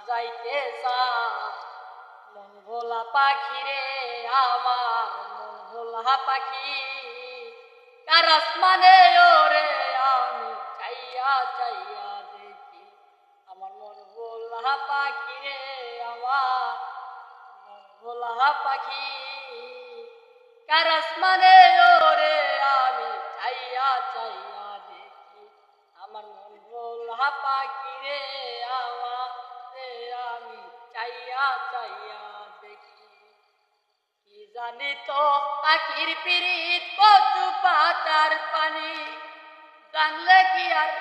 যাইতে চায় মন ভোলা পাখি রে আমার মন ভোলা পাখি কার আসমানে ওরে আমি চাইয়া চাইয়া দেখি আমার মন ভোলা পাখি রে আমার মন ভোলা পাখি কার আসমানে ওরে আমি চাইয়া চাইয়া দেখি আমার মন ভোলা পাখি রে আমার রে আমি চাইয়া চাইয়া দেখি কি জানি তো পাখির পিরিত কচু পাতার পানি জানলে কি আর